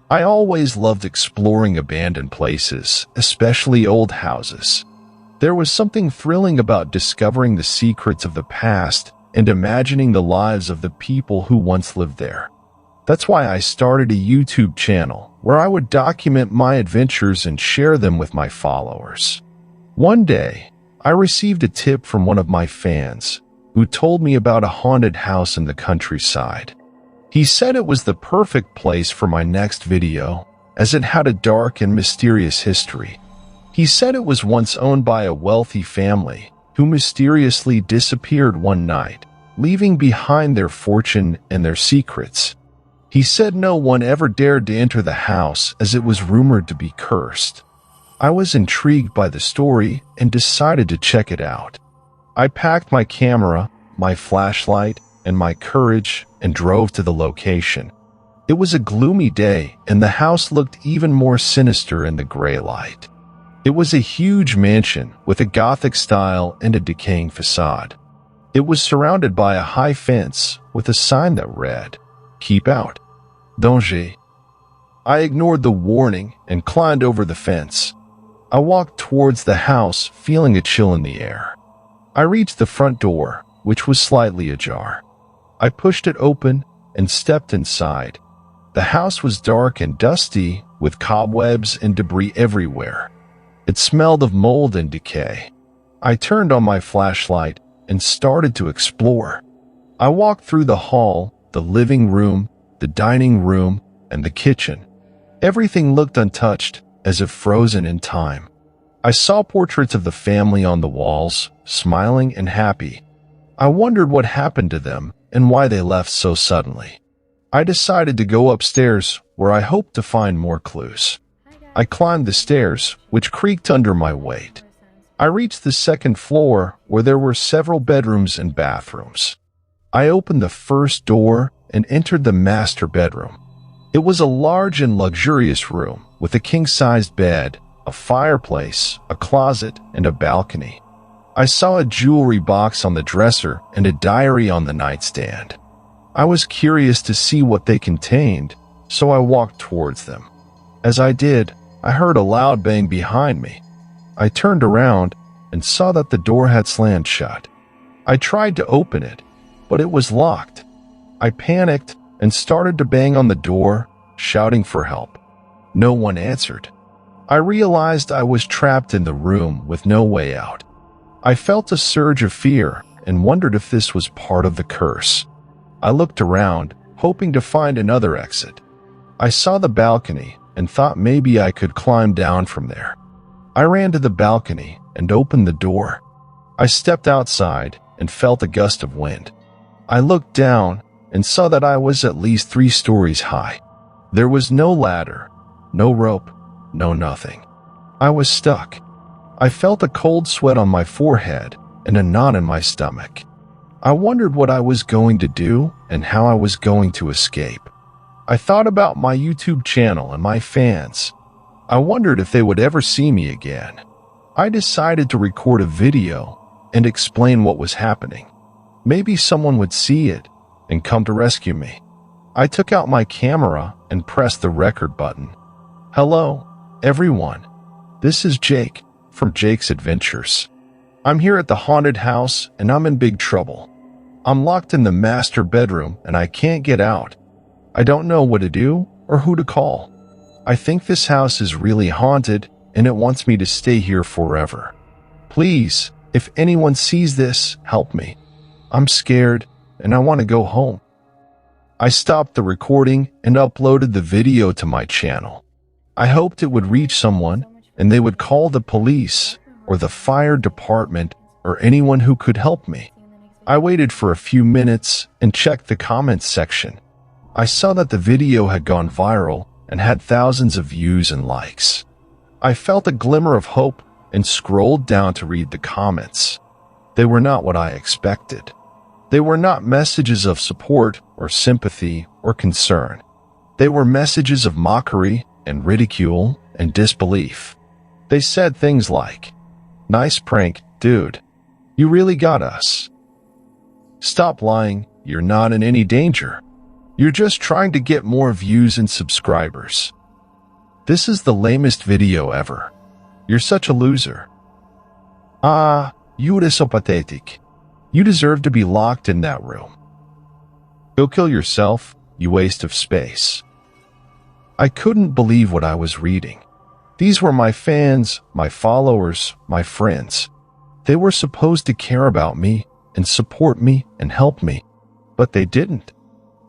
I always loved exploring abandoned places, especially old houses. There was something thrilling about discovering the secrets of the past and imagining the lives of the people who once lived there. That's why I started a YouTube channel where I would document my adventures and share them with my followers. One day, I received a tip from one of my fans who told me about a haunted house in the countryside. He said it was the perfect place for my next video, as it had a dark and mysterious history. He said it was once owned by a wealthy family who mysteriously disappeared one night, leaving behind their fortune and their secrets. He said no one ever dared to enter the house as it was rumored to be cursed. I was intrigued by the story and decided to check it out. I packed my camera, my flashlight, and my courage and drove to the location. It was a gloomy day and the house looked even more sinister in the gray light. It was a huge mansion with a Gothic style and a decaying facade. It was surrounded by a high fence with a sign that read, "Keep out. Danger." I ignored the warning and climbed over the fence. I walked towards the house, feeling a chill in the air. I reached the front door, which was slightly ajar. I pushed it open and stepped inside. The house was dark and dusty, with cobwebs and debris everywhere. It smelled of mold and decay. I turned on my flashlight and started to explore. I walked through the hall, the living room, the dining room, and the kitchen. Everything looked untouched, as if frozen in time. I saw portraits of the family on the walls, smiling and happy. I wondered what happened to them and why they left so suddenly. I decided to go upstairs, where I hoped to find more clues. I climbed the stairs, which creaked under my weight. I reached the second floor, where there were several bedrooms and bathrooms. I opened the first door and entered the master bedroom. It was a large and luxurious room with a king-sized bed, a fireplace, a closet, and a balcony. I saw a jewelry box on the dresser and a diary on the nightstand. I was curious to see what they contained, so I walked towards them. As I did, I heard a loud bang behind me. I turned around and saw that the door had slammed shut. I tried to open it, but it was locked. I panicked and started to bang on the door, shouting for help. No one answered. I realized I was trapped in the room with no way out. I felt a surge of fear and wondered if this was part of the curse. I looked around, hoping to find another exit. I saw the balcony and thought maybe I could climb down from there. I ran to the balcony and opened the door. I stepped outside and felt a gust of wind. I looked down and saw that I was at least 3 stories high. There was no ladder, no rope, no nothing. I was stuck. I felt a cold sweat on my forehead and a knot in my stomach. I wondered what I was going to do and how I was going to escape. I thought about my YouTube channel and my fans. I wondered if they would ever see me again. I decided to record a video and explain what was happening. Maybe someone would see it and come to rescue me. I took out my camera and pressed the record button. Hello, everyone. This is Jake from Jake's Adventures. I'm here at the haunted house and I'm in big trouble. I'm locked in the master bedroom and I can't get out. I don't know what to do or who to call. I think this house is really haunted and it wants me to stay here forever. Please, if anyone sees this, help me. I'm scared and I want to go home. I stopped the recording and uploaded the video to my channel. I hoped it would reach someone and they would call the police or the fire department or anyone who could help me. I waited for a few minutes and checked the comments section. I saw that the video had gone viral and had thousands of views and likes. I felt a glimmer of hope and scrolled down to read the comments. They were not what I expected. They were not messages of support or sympathy or concern. They were messages of mockery and ridicule and disbelief. They said things like, "Nice prank, dude. You really got us. Stop lying, you're not in any danger. You're just trying to get more views and subscribers." This is the lamest video ever. You're such a loser. Ah, you are so pathetic. You deserve to be locked in that room. Go kill yourself, you waste of space. I couldn't believe what I was reading. These were my fans, my followers, my friends. They were supposed to care about me and support me and help me, but they didn't.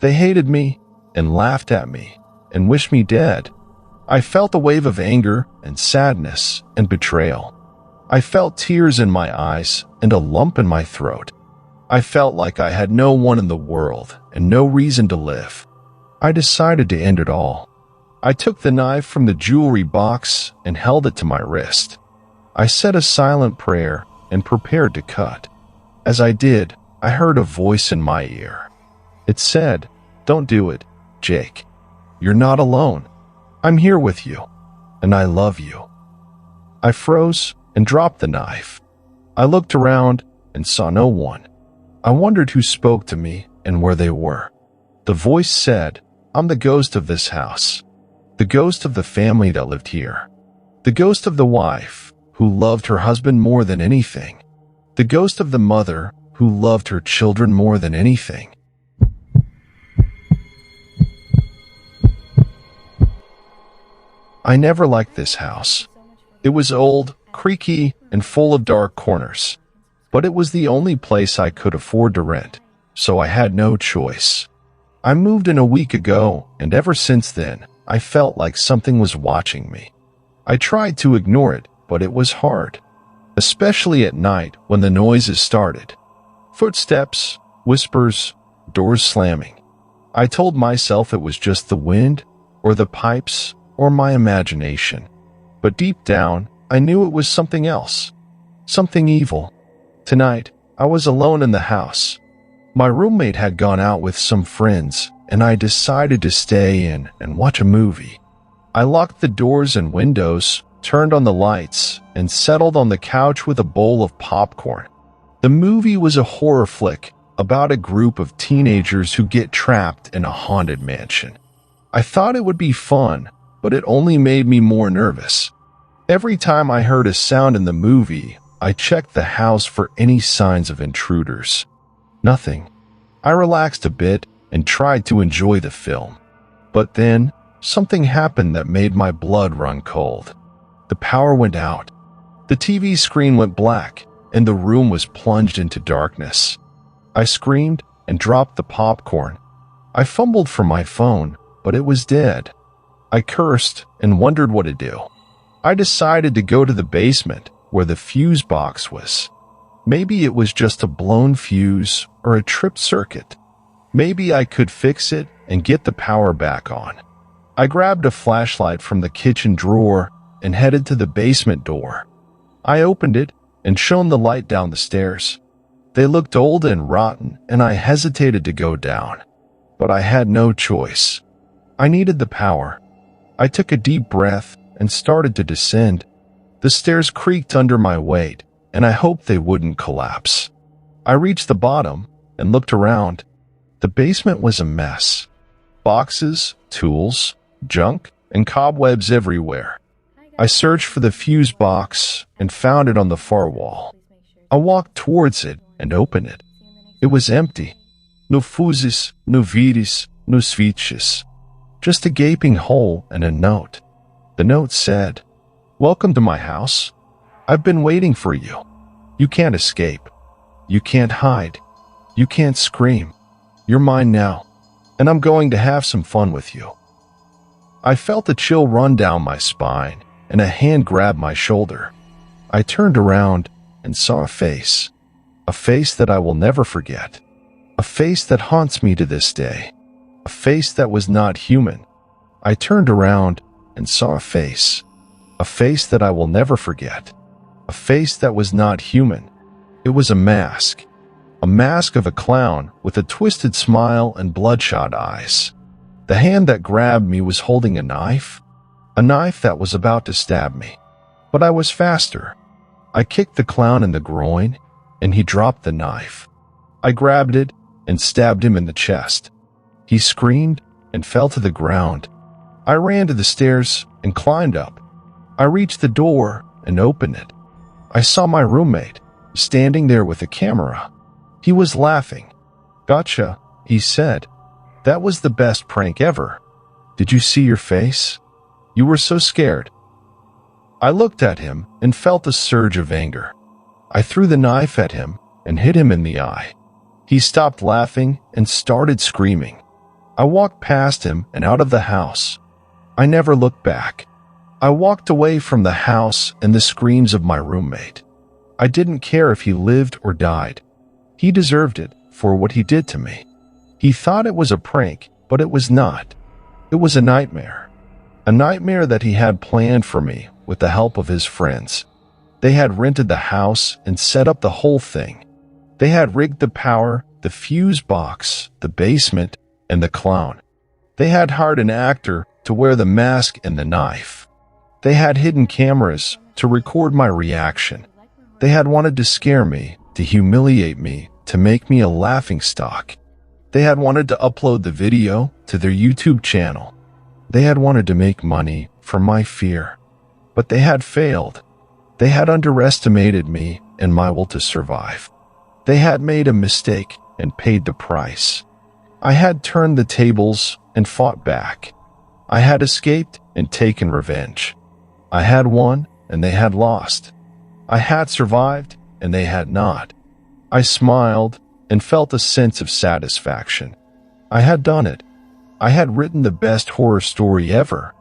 They hated me and laughed at me and wished me dead. I felt a wave of anger and sadness and betrayal. I felt tears in my eyes and a lump in my throat. I felt like I had no one in the world and no reason to live. I decided to end it all. I took the knife from the jewelry box and held it to my wrist. I said a silent prayer and prepared to cut. As I did, I heard a voice in my ear. It said, "Don't do it, Jake. You're not alone. I'm here with you, and I love you." I froze and dropped the knife. I looked around and saw no one. I wondered who spoke to me and where they were. The voice said, "I'm the ghost of this house. The ghost of the family that lived here. The ghost of the wife who loved her husband more than anything. The ghost of the mother who loved her children more than anything." I never liked this house. It was old, creaky, and full of dark corners. But it was the only place I could afford to rent, so I had no choice. I moved in a week ago, and ever since then, I felt like something was watching me. I tried to ignore it, but it was hard. Especially at night when the noises started. Footsteps, whispers, doors slamming. I told myself it was just the wind, or the pipes, or my imagination. But deep down, I knew it was something else. Something evil. Tonight, I was alone in the house. My roommate had gone out with some friends, and I decided to stay in and watch a movie. I locked the doors and windows, turned on the lights, and settled on the couch with a bowl of popcorn. The movie was a horror flick about a group of teenagers who get trapped in a haunted mansion. I thought it would be fun, but it only made me more nervous. Every time I heard a sound in the movie, I checked the house for any signs of intruders. Nothing. I relaxed a bit and tried to enjoy the film. But then, something happened that made my blood run cold. The power went out. The TV screen went black, and the room was plunged into darkness. I screamed and dropped the popcorn. I fumbled for my phone, but it was dead. I cursed and wondered what to do. I decided to go to the basement where the fuse box was. Maybe it was just a blown fuse or a tripped circuit. Maybe I could fix it and get the power back on. I grabbed a flashlight from the kitchen drawer and headed to the basement door. I opened it and shone the light down the stairs. They looked old and rotten, and I hesitated to go down. But I had no choice. I needed the power. I took a deep breath and started to descend. The stairs creaked under my weight, and I hoped they wouldn't collapse. I reached the bottom and looked around. The basement was a mess. Boxes, tools, junk, and cobwebs everywhere. I searched for the fuse box and found it on the far wall. I walked towards it and opened it. It was empty. No fuses, no viris, no switches. Just a gaping hole and a note. The note said, "Welcome to my house. I've been waiting for you. You can't escape. You can't hide. You can't scream. You're mine now, and I'm going to have some fun with you." I felt a chill run down my spine, and a hand grabbed my shoulder. I turned around and saw a face that I will never forget, a face that haunts me to this day, a face that was not human. I turned around and saw a face that I will never forget, a face that was not human. It was a mask of a clown with a twisted smile and bloodshot eyes. The hand that grabbed me was holding a knife that was about to stab me. But I was faster. I kicked the clown in the groin, and he dropped the knife. I grabbed it and stabbed him in the chest. He screamed and fell to the ground. I ran to the stairs and climbed up. I reached the door and opened it. I saw my roommate standing there with a camera. He was laughing. "Gotcha," he said. "That was the best prank ever. Did you see your face? You were so scared." I looked at him and felt a surge of anger. I threw the knife at him and hit him in the eye. He stopped laughing and started screaming. I walked past him and out of the house. I never looked back. I walked away from the house and the screams of my roommate. I didn't care if he lived or died. He deserved it for what he did to me. He thought it was a prank, but it was not. It was a nightmare. A nightmare that he had planned for me with the help of his friends. They had rented the house and set up the whole thing. They had rigged the power, the fuse box, the basement, and the clown. They had hired an actor to wear the mask and the knife. They had hidden cameras to record my reaction. They had wanted to scare me, to humiliate me, to make me a laughingstock. They had wanted to upload the video to their YouTube channel. They had wanted to make money from my fear. But they had failed. They had underestimated me and my will to survive. They had made a mistake and paid the price. I had turned the tables and fought back. I had escaped and taken revenge. I had won and they had lost. I had survived and they had not. I smiled and felt a sense of satisfaction. I had done it. I had written the best horror story ever.